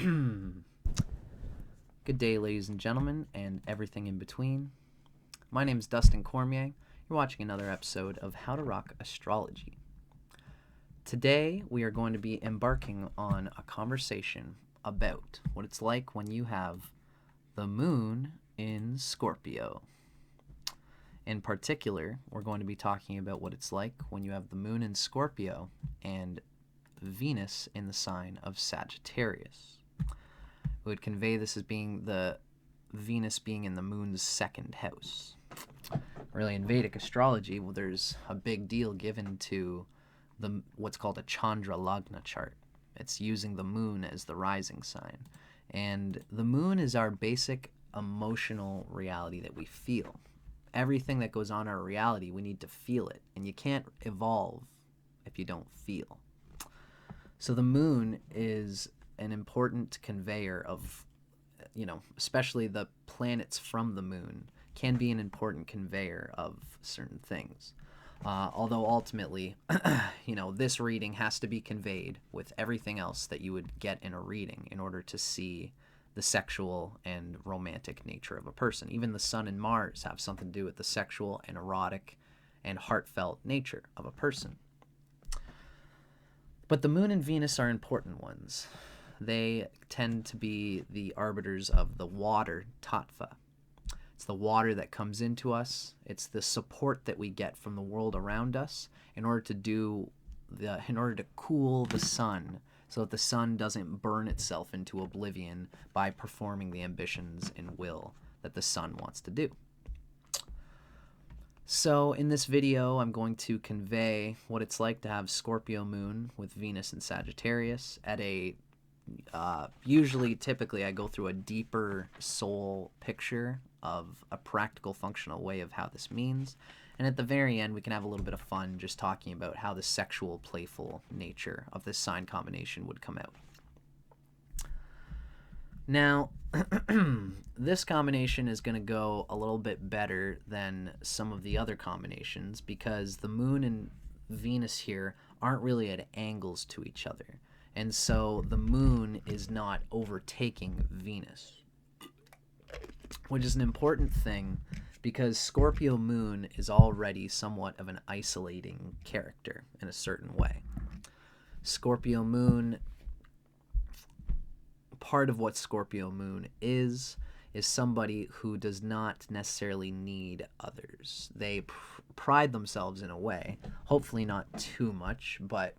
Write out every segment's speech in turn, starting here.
Good day, ladies and gentlemen, and everything in between. My name is Dustin Cormier. You're watching another episode of How to Rock Astrology. Today, we are going to be embarking on a conversation about what it's like when you have the moon in Scorpio. In particular, we're going to be talking about what it's like when you have the moon in Scorpio and Venus in the sign of Sagittarius. We would convey this as being the Venus being in the moon's second house. Really, in Vedic astrology, well, there's a big deal given to what's called a Chandra Lagna chart. It's using the moon as the rising sign. And the moon is our basic emotional reality that we feel. Everything that goes on in our reality, we need to feel it. And you can't evolve if you don't feel. So the moon is an important conveyor of, especially the planets from the moon can be an important conveyor of certain things. Although ultimately, this reading has to be conveyed with everything else that you would get in a reading in order to see the sexual and romantic nature of a person. Even the Sun and Mars have something to do with the sexual and erotic and heartfelt nature of a person. But the moon and Venus are important ones. They tend to be the arbiters of the water tattva. It's the water that comes into us. It's the support that we get from the world around us in order to cool the sun so that the sun doesn't burn itself into oblivion by performing the ambitions and will that the sun wants to do. So in this video, I'm going to convey what it's like to have Scorpio moon with Venus and Sagittarius at a typically I go through a deeper soul picture of a practical functional way of how this means. And at the very end, we can have a little bit of fun just talking about how the sexual, playful nature of this sign combination would come out. Now, this combination is going to go a little bit better than some of the other combinations because the moon and Venus here aren't really at angles to each other. And so the moon is not overtaking Venus, which is an important thing because Scorpio moon is already somewhat of an isolating character in a certain way. Scorpio moon, part of what Scorpio moon is somebody who does not necessarily need others. They pride themselves in a way, hopefully not too much, but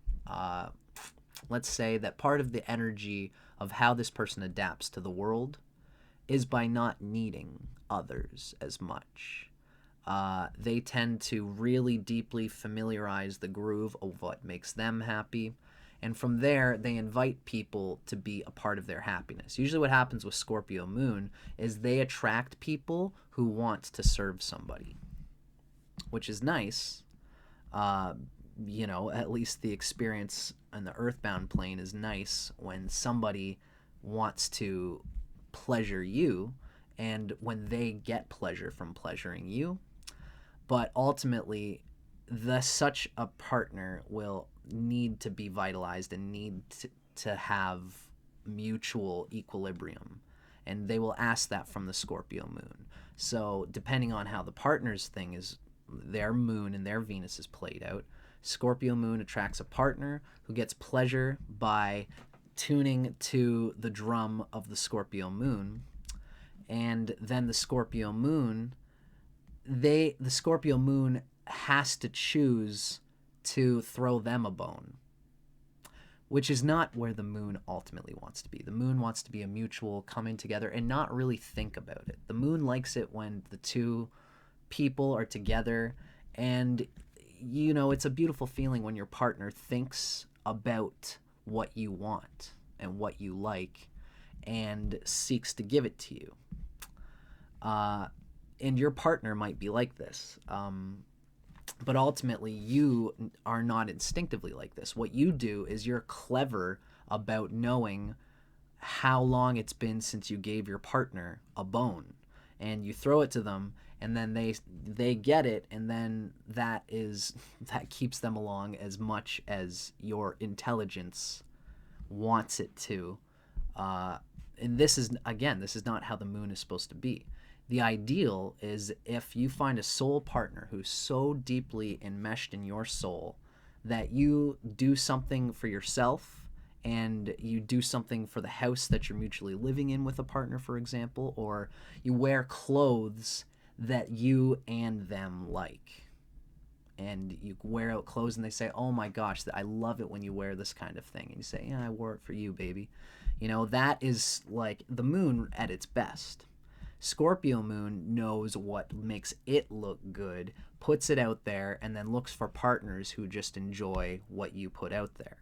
let's say that part of the energy of how this person adapts to the world is by not needing others as much. They tend to really deeply familiarize the groove of what makes them happy. And from there, they invite people to be a part of their happiness. Usually what happens with Scorpio moon is they attract people who want to serve somebody, which is nice. At least the experience on the earthbound plane is nice when somebody wants to pleasure you and when they get pleasure from pleasuring you. But ultimately, such a partner will need to be vitalized and need to have mutual equilibrium. And they will ask that from the Scorpio moon. So depending on how the partner's thing is, their moon and their Venus is played out, Scorpio moon attracts a partner who gets pleasure by tuning to the drum of the Scorpio moon. And then the Scorpio moon has to choose to throw them a bone, which is not where the moon ultimately wants to be. The moon wants to be a mutual coming together and not really think about it. The moon likes it when the two people are together, and it's a beautiful feeling when your partner thinks about what you want and what you like and seeks to give it to you. And your partner might be like this. But ultimately, you are not instinctively like this. What you do is you're clever about knowing how long it's been since you gave your partner a bone. And you throw it to them, and then they get it, and then that keeps them along as much as your intelligence wants it to And this is, again, this is not how the moon is supposed to be. The ideal is if you find a soul partner who's so deeply enmeshed in your soul that you do something for yourself and you do something for the house that you're mutually living in with a partner, for example, or you wear clothes that you and them like. And you wear out clothes and they say, oh my gosh, I love it when you wear this kind of thing. And you say, yeah, I wore it for you, baby. You know, that is like the moon at its best. Scorpio moon knows what makes it look good, puts it out there, and then looks for partners who just enjoy what you put out there.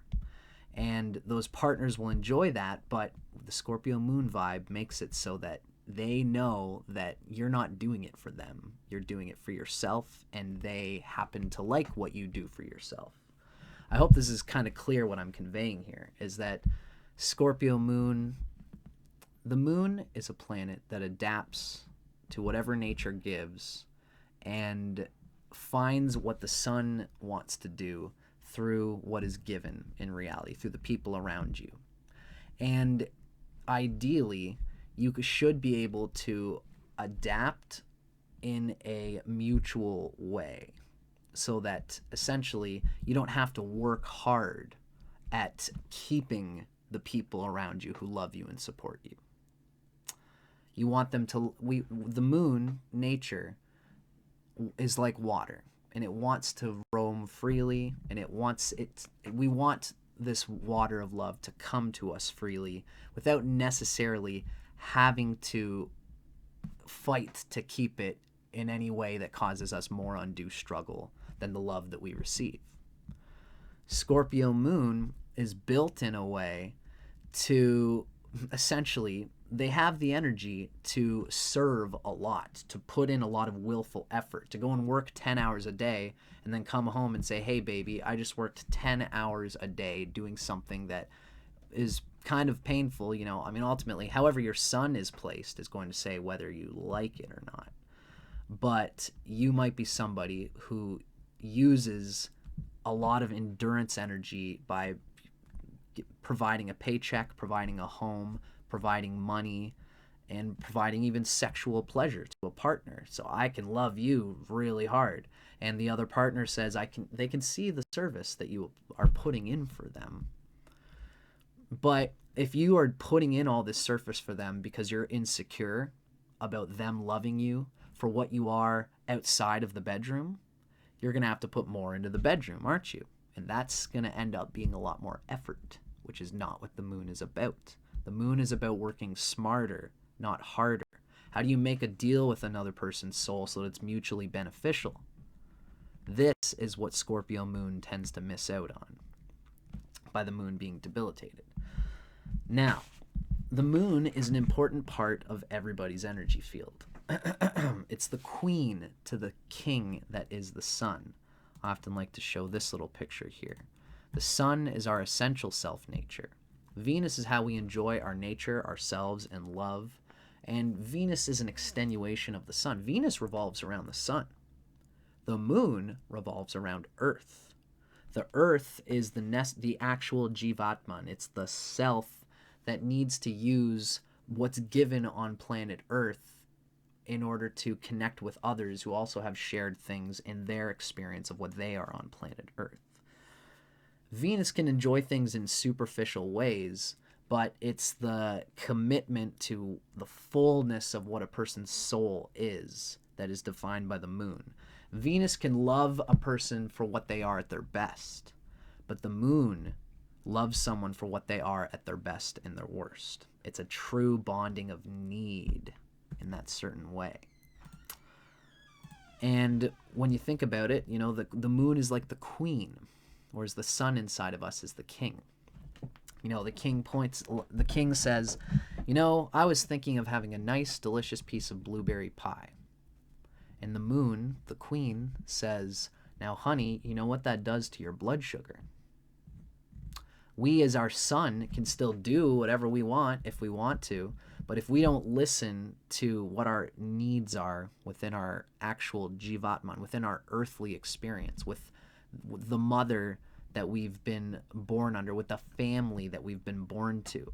And those partners will enjoy that, but the Scorpio moon vibe makes it so that they know that you're not doing it for them. You're doing it for yourself, and they happen to like what you do for yourself. I hope this is kind of clear what I'm conveying here, is that Scorpio moon, the moon is a planet that adapts to whatever nature gives and finds what the sun wants to do through what is given in reality, through the people around you. And ideally, you should be able to adapt in a mutual way so that essentially you don't have to work hard at keeping the people around you who love you and support you. You want them to, the moon, nature, is like water, and it wants to roam freely, and we want this water of love to come to us freely without necessarily having to fight to keep it in any way that causes us more undue struggle than the love that we receive. Scorpio moon is built in a way to essentially, they have the energy to serve a lot, to put in a lot of willful effort, to go and work 10 hours a day and then come home and say, hey, baby, I just worked 10 hours a day doing something that is kind of painful. You know, I mean, ultimately, however your sun is placed is going to say whether you like it or not. But you might be somebody who uses a lot of endurance energy by providing a paycheck, providing a home, providing money, and providing even sexual pleasure to a partner. So I can love you really hard, and the other partner says they can see the service that you are putting in for them. But if you are putting in all this service for them because you're insecure about them loving you for what you are outside of the bedroom, you're going to have to put more into the bedroom, aren't you? And that's going to end up being a lot more effort, which is not what the moon is about. The moon is about working smarter, not harder. How do you make a deal with another person's soul so that it's mutually beneficial? This is what Scorpio moon tends to miss out on, by the moon being debilitated. Now, the moon is an important part of everybody's energy field. It's the queen to the king that is the sun. I often like to show this little picture here. The sun is our essential self nature. Venus is how we enjoy our nature, ourselves, and love. And Venus is an extenuation of the sun. Venus revolves around the sun. The moon revolves around Earth. The Earth is the actual Jivatman. It's the self that needs to use what's given on planet Earth in order to connect with others who also have shared things in their experience of what they are on planet Earth. Venus can enjoy things in superficial ways, but it's the commitment to the fullness of what a person's soul is that is defined by the moon. Venus can love a person for what they are at their best, but the moon loves someone for what they are at their best and their worst. It's a true bonding of need in that certain way. And when you think about it, you know, the moon is like the queen, whereas the sun inside of us is the king. You know, the king says, you know, I was thinking of having a nice, delicious piece of blueberry pie. And the moon, the queen, says, now, honey, you know what that does to your blood sugar? We as our sun can still do whatever we want if we want to, but if we don't listen to what our needs are within our actual Jivatman, within our earthly experience, with the mother that we've been born under, with the family that we've been born to,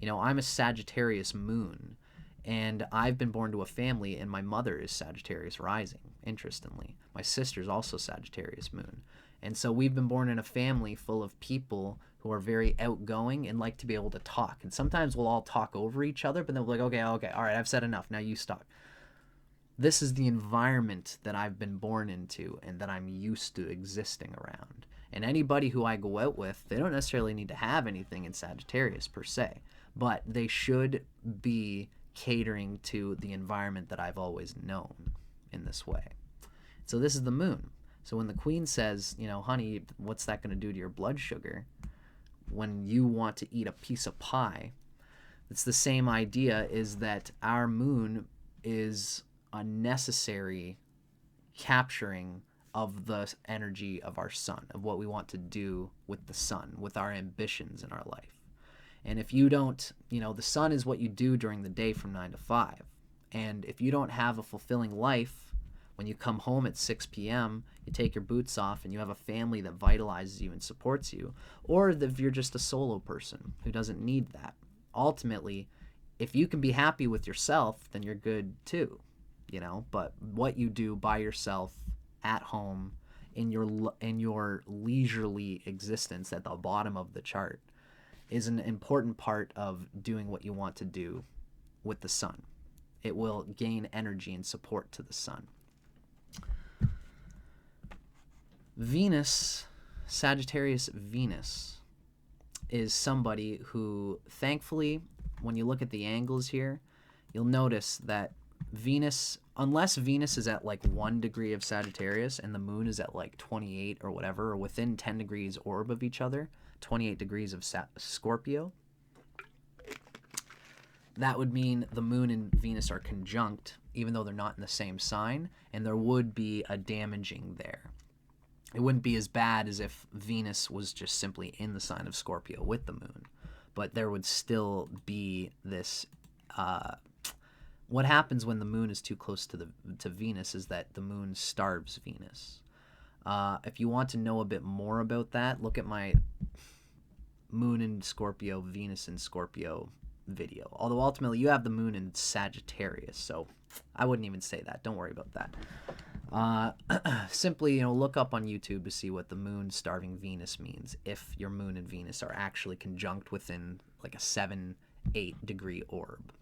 You know, I'm a Sagittarius moon, and I've been born to a family, and my mother is Sagittarius rising, interestingly. My sister's also Sagittarius moon. And so we've been born in a family full of people who are very outgoing and like to be able to talk. And sometimes we'll all talk over each other, but then we're like, okay, all right, I've said enough. Now you stop. This is the environment that I've been born into and that I'm used to existing around. And anybody who I go out with, they don't necessarily need to have anything in Sagittarius per se, but they should be catering to the environment that I've always known in this way. So this is the moon. So when the queen says, you know, honey, what's that going to do to your blood sugar? When you want to eat a piece of pie, it's the same idea, is that our moon is a necessary capturing of the energy of our sun, of what we want to do with the sun, with our ambitions in our life. And if you don't, you know, the sun is what you do during the day from 9 to 5. And if you don't have a fulfilling life, when you come home at 6 p.m., you take your boots off and you have a family that vitalizes you and supports you, or if you're just a solo person who doesn't need that. Ultimately, if you can be happy with yourself, then you're good too, you know. But what you do by yourself at home in your leisurely existence at the bottom of the chart is an important part of doing what you want to do with the sun. It will gain energy and support to the sun. Venus, Sagittarius Venus, is somebody who, thankfully, when you look at the angles here, you'll notice that Venus, unless Venus is at like 1 degree of Sagittarius and the moon is at like 28 or whatever, or within 10 degrees orb of each other, 28 degrees of Scorpio, that would mean the moon and Venus are conjunct, even though they're not in the same sign, and there would be a damaging there. It wouldn't be as bad as if Venus was just simply in the sign of Scorpio with the moon, but there would still be this what happens when the moon is too close to Venus is that the moon starves Venus. If you want to know a bit more about that, look at my moon in Scorpio, Venus in Scorpio video. Although ultimately you have the moon in Sagittarius, so I wouldn't even say that. Don't worry about that. Simply, you know, look up on YouTube to see what the moon starving Venus means if your moon and Venus are actually conjunct within like a 7-8 degree orb.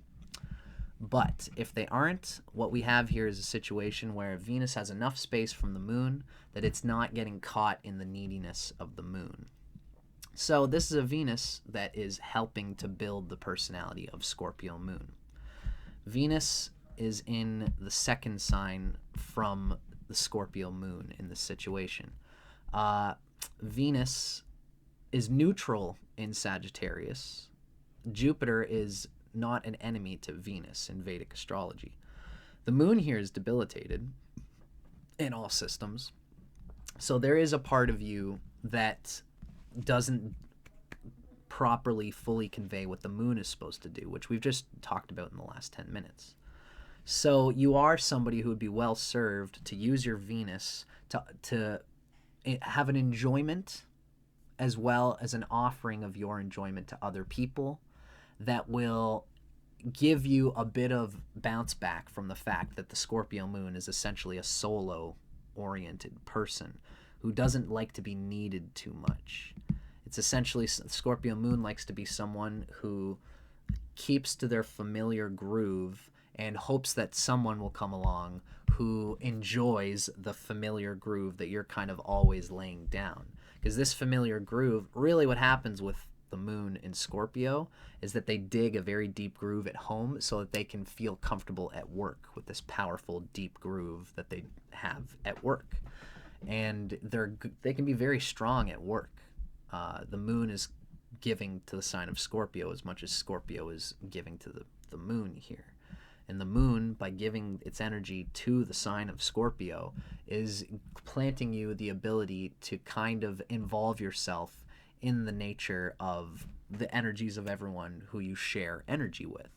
But if they aren't, what we have here is a situation where Venus has enough space from the moon that it's not getting caught in the neediness of the moon. So this is a Venus that is helping to build the personality of Scorpio moon. Venus is in the second sign from the Scorpio moon in this situation. Venus is neutral in Sagittarius. Jupiter is not an enemy to Venus in Vedic astrology. The moon here is debilitated in all systems. So there is a part of you that doesn't properly fully convey what the moon is supposed to do, which we've just talked about in the last 10 minutes. So you are somebody who would be well served to use your Venus to have an enjoyment as well as an offering of your enjoyment to other people that will give you a bit of bounce back from the fact that the Scorpio moon is essentially a solo-oriented person who doesn't like to be needed too much. It's essentially, Scorpio moon likes to be someone who keeps to their familiar groove and hopes that someone will come along who enjoys the familiar groove that you're kind of always laying down. Because this familiar groove, really what happens with the moon in Scorpio is that they dig a very deep groove at home so that they can feel comfortable at work with this powerful deep groove that they have at work. And they can be very strong at work. The moon is giving to the sign of Scorpio as much as Scorpio is giving to the moon here. And the moon, by giving its energy to the sign of Scorpio, is planting you the ability to kind of involve yourself in the nature of the energies of everyone who you share energy with.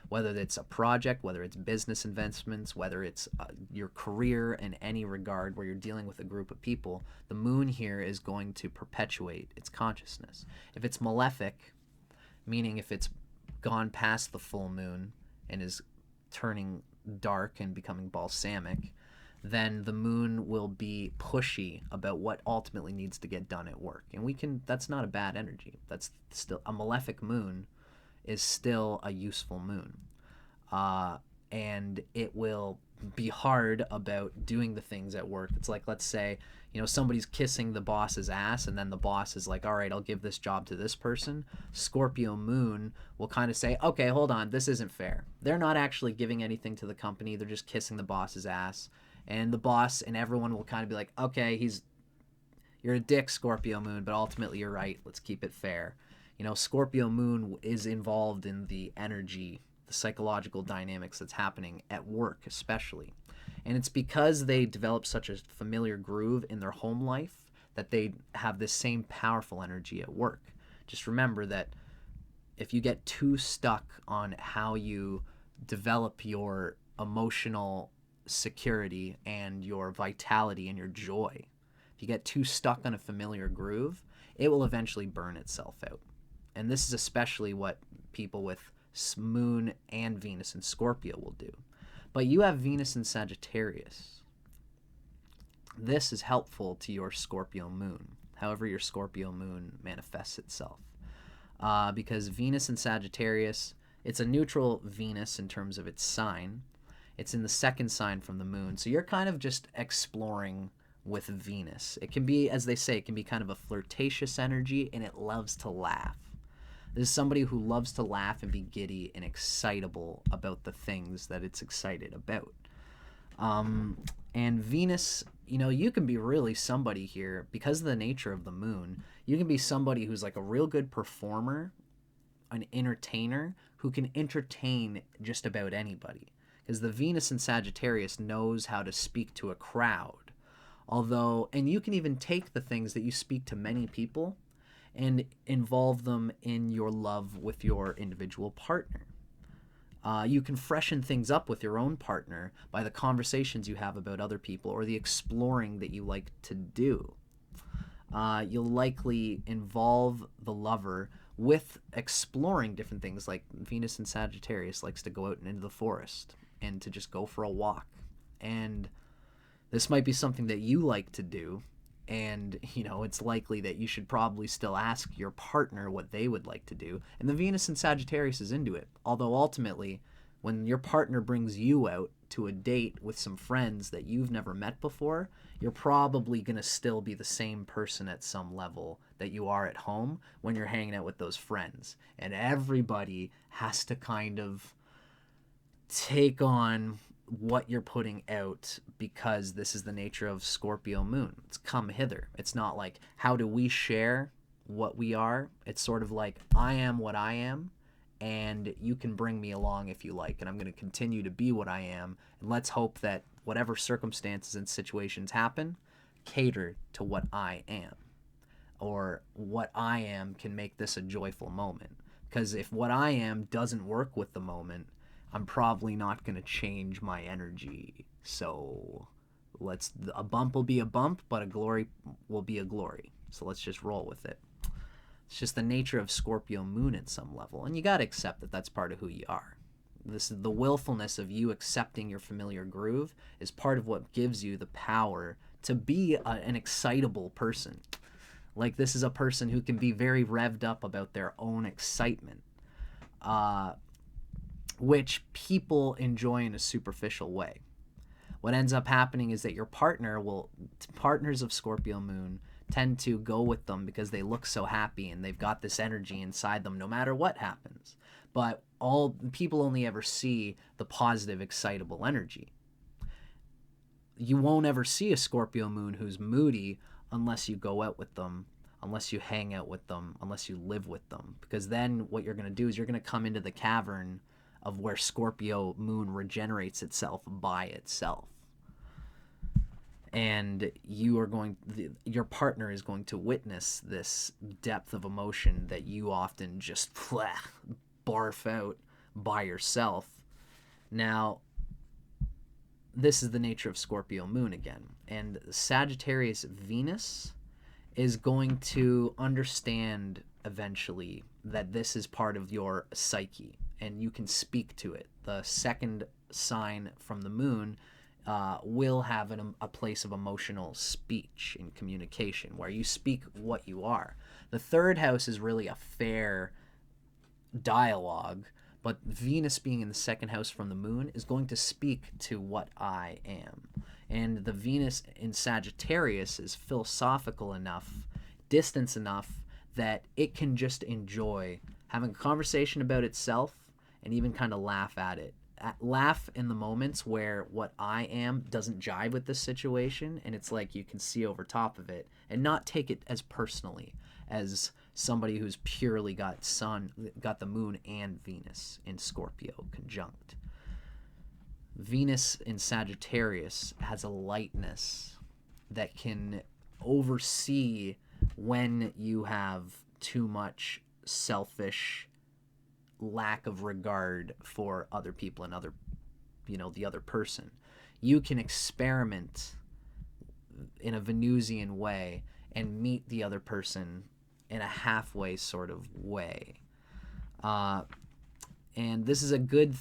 Whether it's a project, whether it's business investments, whether it's your career in any regard where you're dealing with a group of people, the moon here is going to perpetuate its consciousness. If it's malefic, meaning if it's gone past the full moon and is turning dark and becoming balsamic, then the moon will be pushy about what ultimately needs to get done at work. And that's not a bad energy. That's still a malefic moon is still a useful moon. And it will be hard about doing the things at work. It's like, let's say, somebody's kissing the boss's ass, and then the boss is like, all right, I'll give this job to this person. Scorpio moon will kind of say, okay, hold on, this isn't fair. They're not actually giving anything to the company. They're just kissing the boss's ass. And the boss and everyone will kind of be like, okay, you're a dick, Scorpio moon, but ultimately you're right. Let's keep it fair. Scorpio moon is involved in the energy, the psychological dynamics that's happening at work especially. And it's because they develop such a familiar groove in their home life that they have this same powerful energy at work. Just remember that if you get too stuck on how you develop your emotional security and your vitality and your joy, if you get too stuck on a familiar groove, it will eventually burn itself out. And this is especially what people with Moon and Venus in Scorpio will do. But you have Venus in Sagittarius. This is helpful to your Scorpio moon, however your Scorpio moon manifests itself. Because Venus in Sagittarius, it's a neutral Venus in terms of its sign. It's in the second sign from the moon. So you're kind of just exploring with Venus. It can be, as they say, it can be kind of a flirtatious energy, and it loves to laugh. This is somebody who loves to laugh and be giddy and excitable about the things that it's excited about. And Venus, you can be really somebody here, because of the nature of the moon, you can be somebody who's like a real good performer, an entertainer, who can entertain just about anybody. Because the Venus in Sagittarius knows how to speak to a crowd. And you can even take the things that you speak to many people and involve them in your love with your individual partner. You can freshen things up with your own partner by the conversations you have about other people or the exploring that you like to do. You'll likely involve the lover with exploring different things, like Venus in Sagittarius likes to go out and into the forest and to just go for a walk. And this might be something that you like to do. And, it's likely that you should probably still ask your partner what they would like to do. And the Venus in Sagittarius is into it. Although ultimately, when your partner brings you out to a date with some friends that you've never met before, you're probably going to still be the same person at some level that you are at home when you're hanging out with those friends. And everybody has to kind of take on what you're putting out, because this is the nature of Scorpio moon. It's come hither. It's not like, how do we share what we are? It's sort of like, I am what I am, and you can bring me along if you like, and I'm going to continue to be what I am, and let's hope that whatever circumstances and situations happen, cater to what I am, or what I am can make this a joyful moment. Because if what I am doesn't work with the moment, I'm probably not going to change my energy. So a bump will be a bump, but a glory will be a glory. So let's just roll with it. It's just the nature of Scorpio moon at some level. And you got to accept that that's part of who you are. This is the willfulness of you accepting your familiar groove is part of what gives you the power to be an excitable person. Like, this is a person who can be very revved up about their own excitement. Which people enjoy in a superficial way. What ends up happening is that your partners of Scorpio moon tend to go with them because they look so happy and they've got this energy inside them no matter what happens. But all people only ever see the positive, excitable energy. You won't ever see a Scorpio moon who's moody unless you go out with them, unless you hang out with them, unless you live with them. Because then what you're going to do is you're going to come into the cavern of where Scorpio moon regenerates itself by itself. And your partner is going to witness this depth of emotion that you often just barf out by yourself. Now, this is the nature of Scorpio moon again. And Sagittarius Venus is going to understand eventually that this is part of your psyche and you can speak to it. The second sign from the moon will have a place of emotional speech and communication where you speak what you are. The third house is really a fair dialogue, but Venus being in the second house from the moon is going to speak to what I am. And the Venus in Sagittarius is philosophical enough, distant enough, that it can just enjoy having a conversation about itself and even kind of laugh at it. Laugh in the moments where what I am doesn't jive with this situation, and it's like you can see over top of it and not take it as personally as somebody who's purely got the moon and Venus in Scorpio conjunct. Venus in Sagittarius has a lightness that can oversee when you have too much selfish lack of regard for other people and the other person. You can experiment in a Venusian way and meet the other person in a halfway sort of way. And this is a good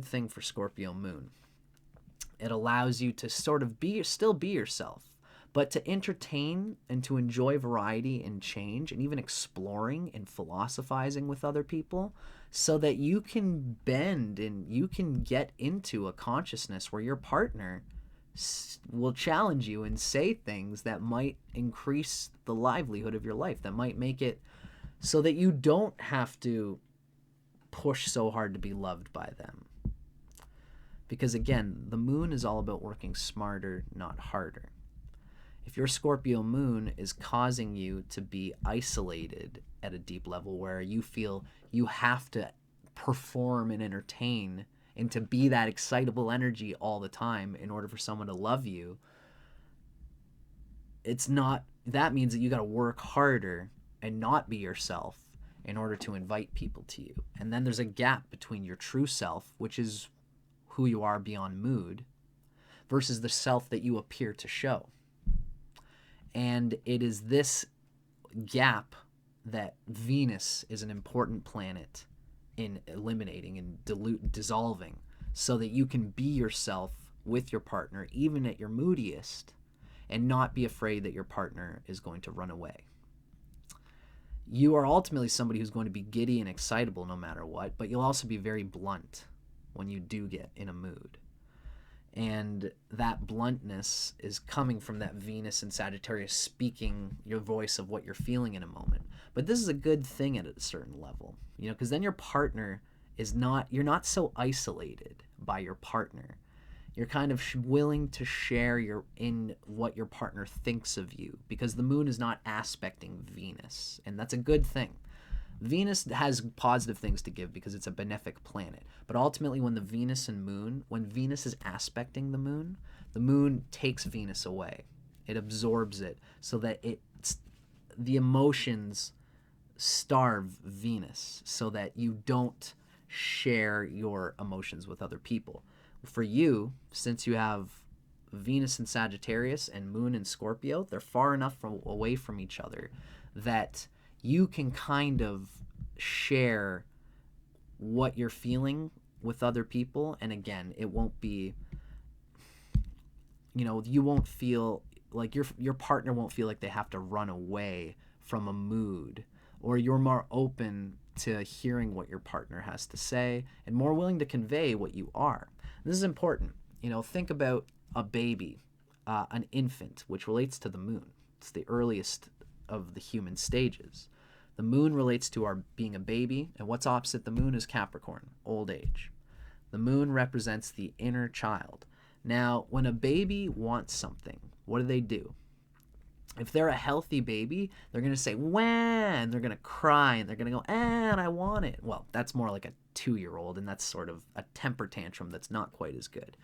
thing for Scorpio moon. It allows you to sort of still be yourself, but to entertain and to enjoy variety and change and even exploring and philosophizing with other people so that you can bend and you can get into a consciousness where your partner will challenge you and say things that might increase the livelihood of your life, that might make it so that you don't have to push so hard to be loved by them. Because again, the moon is all about working smarter, not harder. If your Scorpio moon is causing you to be isolated at a deep level where you feel you have to perform and entertain and to be that excitable energy all the time in order for someone to love you, that means that you got to work harder and not be yourself in order to invite people to you. And then there's a gap between your true self, which is who you are beyond mood, versus the self that you appear to show. And it is this gap that Venus is an important planet in eliminating and dissolving, so that you can be yourself with your partner, even at your moodiest, and not be afraid that your partner is going to run away. You are ultimately somebody who's going to be giddy and excitable no matter what, but you'll also be very blunt when you do get in a mood. And that bluntness is coming from that Venus and Sagittarius speaking your voice of what you're feeling in a moment. But this is a good thing at a certain level, because then your partner you're not so isolated by your partner. You're kind of willing to share in what your partner thinks of you, because the moon is not aspecting Venus, and that's a good thing. Venus has positive things to give because it's a benefic planet. But ultimately, when Venus is aspecting the moon takes Venus away. It absorbs it so that the emotions starve Venus so that you don't share your emotions with other people. For you, since you have Venus in Sagittarius and moon in Scorpio, they're far enough away from each other that you can kind of share what you're feeling with other people. And again, it won't be, you won't feel like your partner won't feel like they have to run away from a mood, or you're more open to hearing what your partner has to say and more willing to convey what you are. This is important. Think about a baby, an infant, which relates to the moon. It's the earliest of the human stages. The moon relates to our being a baby, and what's opposite the moon is Capricorn, old age. The moon represents the inner child. Now, when a baby wants something, what do? If they're a healthy baby, they're going to say, wah, and they're going to cry, and they're going to go, and I want it. Well, that's more like a 2-year-old, and that's sort of a temper tantrum that's not quite as good.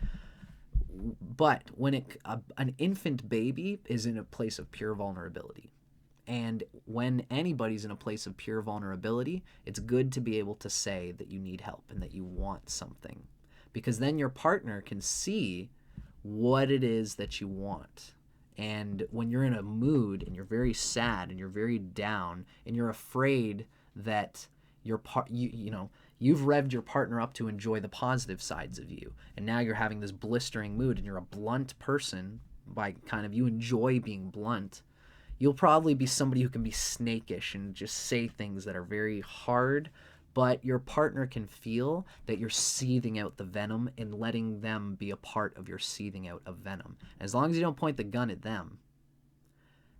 But when an infant baby is in a place of pure vulnerability, and when anybody's in a place of pure vulnerability, it's good to be able to say that you need help and that you want something, because then your partner can see what it is that you want. And when you're in a mood and you're very sad and you're very down and you're afraid that you've revved your partner up to enjoy the positive sides of you, and now you're having this blistering mood and you're a blunt person. By kind of, you enjoy being blunt, you'll probably be somebody who can be snakish and just say things that are very hard, but your partner can feel that you're seething out the venom and letting them be a part of your seething out of venom. As long as you don't point the gun at them,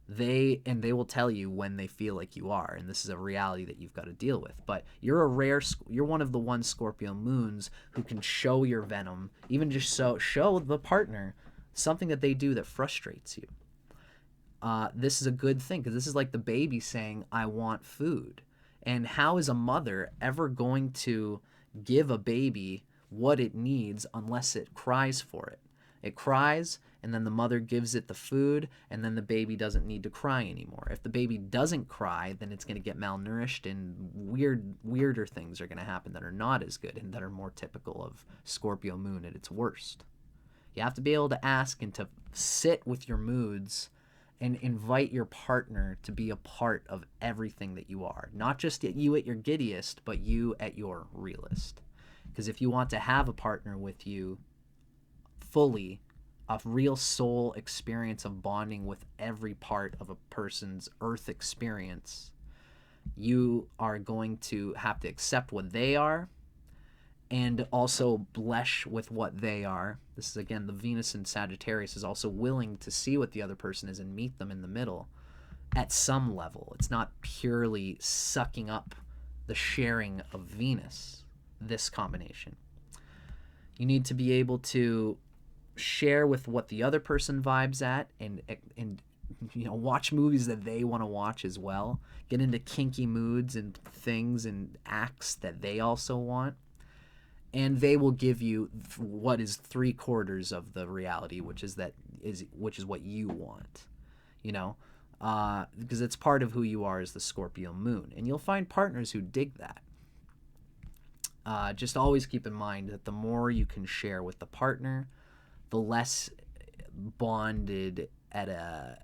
they will tell you when they feel like you are, and this is a reality that you've got to deal with. But you're one of the one Scorpio moons who can show your venom, even just show the partner something that they do that frustrates you. This is a good thing, because this is like the baby saying, I want food. And how is a mother ever going to give a baby what it needs unless it cries for it? It cries, and then the mother gives it the food, and then the baby doesn't need to cry anymore. If the baby doesn't cry, then it's going to get malnourished, and weirder things are going to happen that are not as good and that are more typical of Scorpio moon at its worst. You have to be able to ask and to sit with your moods and invite your partner to be a part of everything that you are. Not just you at your giddiest, but you at your realest. Because if you want to have a partner with you fully, a real soul experience of bonding with every part of a person's earth experience, you are going to have to accept what they are and also blesh with what they are. This is, again, the Venus in Sagittarius is also willing to see what the other person is and meet them in the middle at some level. It's not purely sucking up the sharing of Venus, this combination. You need to be able to share with what the other person vibes at, and watch movies that they want to watch as well. Get into kinky moods and things and acts that they also want. And they will give you what is 3/4 of the reality, which is what you want, because it's part of who you are as the Scorpio moon, and you'll find partners who dig that. Just always keep in mind that the more you can share with the partner, the less bonded at a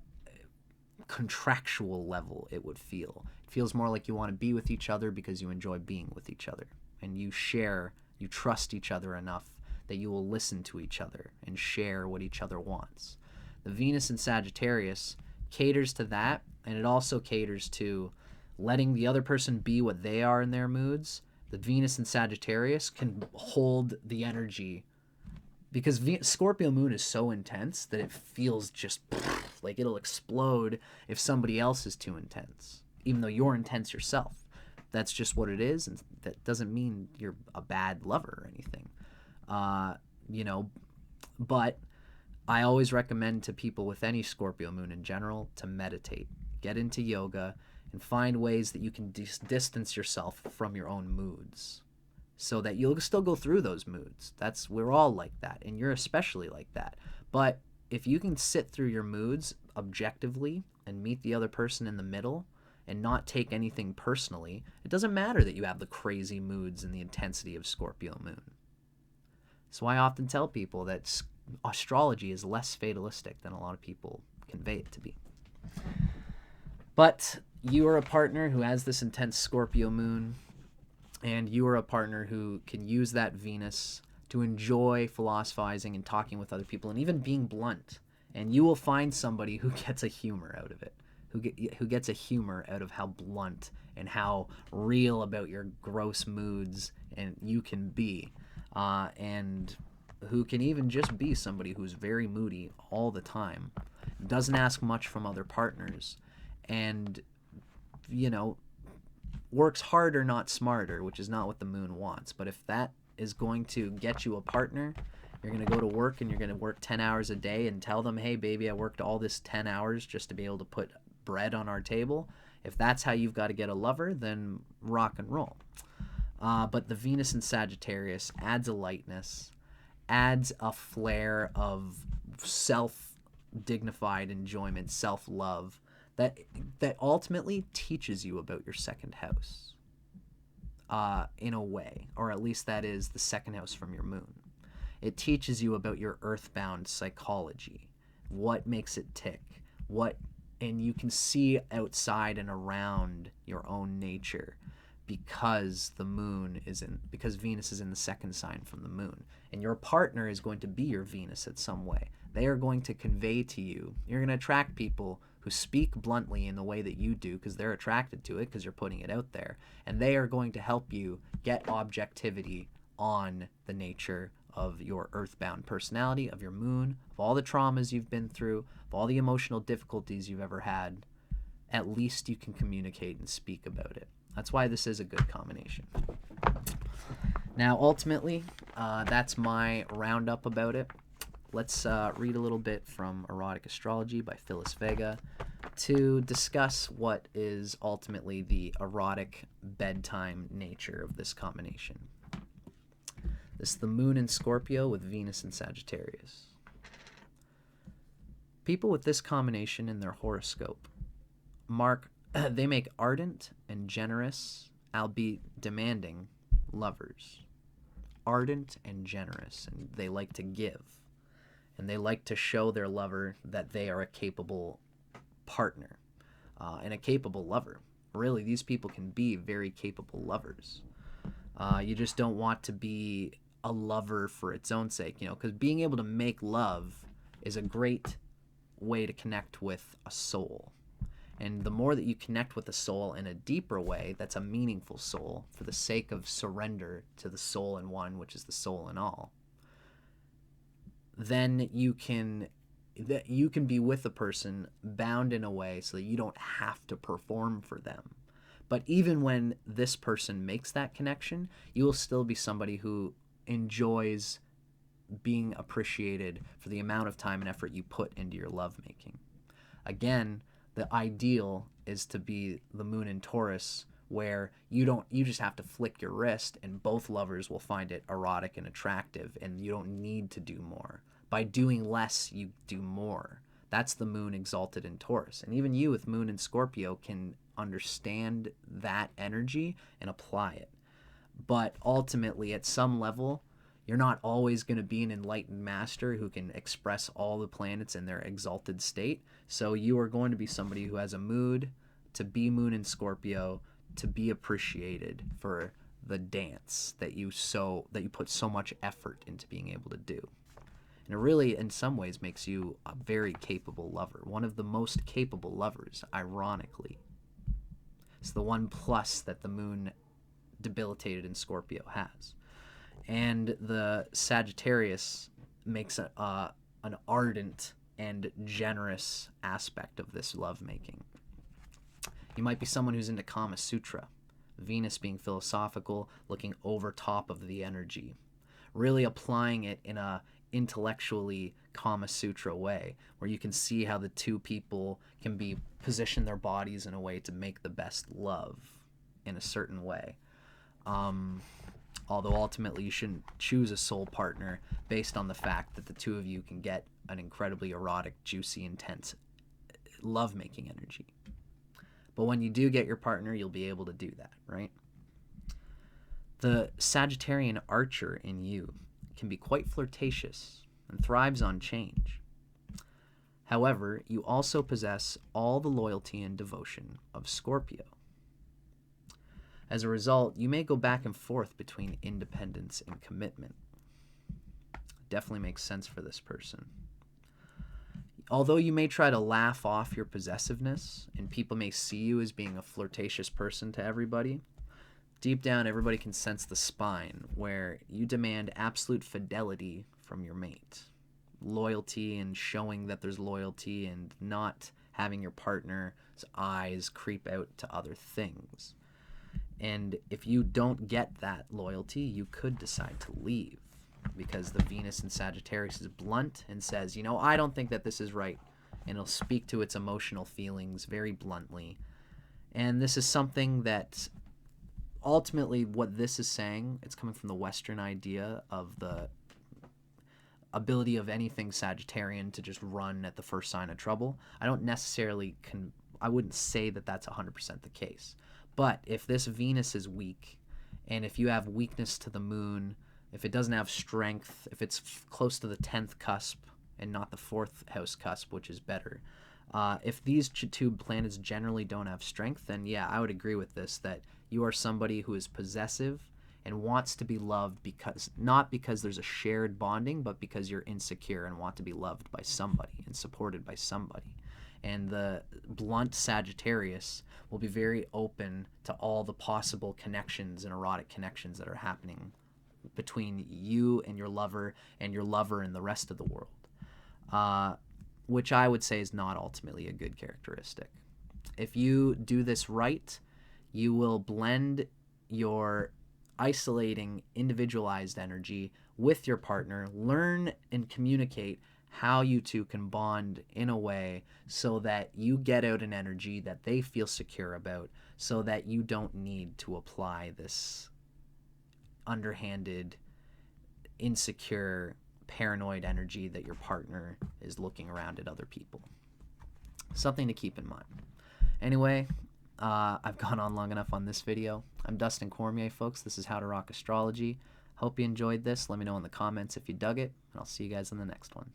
contractual level it would feel. It feels more like you want to be with each other because you enjoy being with each other, and you trust each other enough that you will listen to each other and share what each other wants. The Venus in Sagittarius caters to that, and it also caters to letting the other person be what they are in their moods. The Venus in Sagittarius can hold the energy, because Scorpio moon is so intense that it feels just like it'll explode if somebody else is too intense, even though you're intense yourself. That's just what it is, and that doesn't mean you're a bad lover or anything. But I always recommend to people with any Scorpio moon in general to meditate, get into yoga, and find ways that you can distance yourself from your own moods so that you'll still go through those moods. We're all like that, and you're especially like that. But if you can sit through your moods objectively and meet the other person in the middle, and not take anything personally, it doesn't matter that you have the crazy moods and the intensity of Scorpio moon. So I often tell people that astrology is less fatalistic than a lot of people convey it to be. But you are a partner who has this intense Scorpio moon, and you are a partner who can use that Venus to enjoy philosophizing and talking with other people and even being blunt. And you will find somebody who gets a humor out of it. Who gets a humor out of how blunt and how real about your gross moods and you can be, and who can even just be somebody who's very moody all the time, doesn't ask much from other partners, and works harder, not smarter, which is not what the moon wants. But if that is going to get you a partner, you're going to go to work and you're going to work 10 hours a day and tell them, hey baby, I worked all this 10 hours just to be able to put bread on our table. If that's how you've got to get a lover, then rock and roll. But the Venus in Sagittarius adds a lightness, adds a flair of self-dignified enjoyment, self-love, that ultimately teaches you about your second house, in a way, or at least that is the second house from your moon. It teaches you about your earthbound psychology, what makes it tick, and you can see outside and around your own nature, because because Venus is in the second sign from the moon, and your partner is going to be your Venus in some way. They are going to convey to you, you're going to attract people who speak bluntly in the way that you do because they're attracted to it because you're putting it out there, and they are going to help you get objectivity on the nature of your earthbound personality, of your moon, of all the traumas you've been through, of all the emotional difficulties you've ever had. At least you can communicate and speak about it. That's why this is a good combination. Now, ultimately, that's my roundup about it. Let's read a little bit from Erotic Astrology by Phyllis Vega to discuss what is ultimately the erotic bedtime nature of this combination. This is the moon in Scorpio with Venus in Sagittarius. People with this combination in their horoscope they make ardent and generous, albeit demanding, lovers. Ardent and generous, and they like to give. And they like to show their lover that they are a capable partner and a capable lover. Really, these people can be very capable lovers. You just don't want to be a lover for its own sake, because being able to make love is a great way to connect with a soul. And the more that you connect with the soul in a deeper way, that's a meaningful soul for the sake of surrender to the soul in one, which is the soul in all, then you can be with a person bound in a way so that you don't have to perform for them. But even when this person makes that connection, you will still be somebody who enjoys being appreciated for the amount of time and effort you put into your lovemaking. Again, the ideal is to be the moon in Taurus, where you just have to flick your wrist and both lovers will find it erotic and attractive, and you don't need to do more. By doing less, you do more. That's the moon exalted in Taurus. And even you with moon in Scorpio can understand that energy and apply it. But ultimately, at some level, you're not always going to be an enlightened master who can express all the planets in their exalted state. So you are going to be somebody who has a mood to be moon in Scorpio, to be appreciated for the dance that you put so much effort into being able to do. And it really, in some ways, makes you a very capable lover. One of the most capable lovers, ironically. It's the one plus that the moon debilitated in Scorpio has. And the Sagittarius makes an ardent and generous aspect of this lovemaking. You might be someone who's into Kama Sutra, Venus being philosophical, looking over top of the energy, really applying it in a intellectually Kama Sutra way, where you can see how the two people can position their bodies in a way to make the best love in a certain way. Although ultimately you shouldn't choose a soul partner based on the fact that the two of you can get an incredibly erotic, juicy, intense lovemaking energy. But when you do get your partner, you'll be able to do that, right? The Sagittarian archer in you can be quite flirtatious and thrives on change. However, you also possess all the loyalty and devotion of Scorpio. As a result, you may go back and forth between independence and commitment. Definitely makes sense for this person. Although you may try to laugh off your possessiveness, and people may see you as being a flirtatious person to everybody, deep down everybody can sense the spine, where you demand absolute fidelity from your mate. Loyalty and showing that there's loyalty and not having your partner's eyes creep out to other things. And if you don't get that loyalty, you could decide to leave, because the Venus in Sagittarius is blunt and says, I don't think that this is right. And it'll speak to its emotional feelings very bluntly. And this is something that ultimately what this is saying, it's coming from the Western idea of the ability of anything Sagittarian to just run at the first sign of trouble. I wouldn't say that that's 100% the case. But if this Venus is weak, and if you have weakness to the moon, if it doesn't have strength, if it's close to the 10th cusp and not the 4th house cusp, which is better, if these two planets generally don't have strength, then yeah, I would agree with this, that you are somebody who is possessive and wants to be loved, because not because there's a shared bonding, but because you're insecure and want to be loved by somebody and supported by somebody. And the blunt Sagittarius will be very open to all the possible connections and erotic connections that are happening between you and your lover and the rest of the world, which I would say is not ultimately a good characteristic. If you do this right, you will blend your isolating, individualized energy with your partner, learn and communicate how you two can bond in a way so that you get out an energy that they feel secure about, so that you don't need to apply this underhanded, insecure, paranoid energy that your partner is looking around at other people. Something to keep in mind. Anyway, I've gone on long enough on this video. I'm Dustin Cormier, folks. This is How to Rock Astrology. Hope you enjoyed this. Let me know in the comments if you dug it, and I'll see you guys in the next one.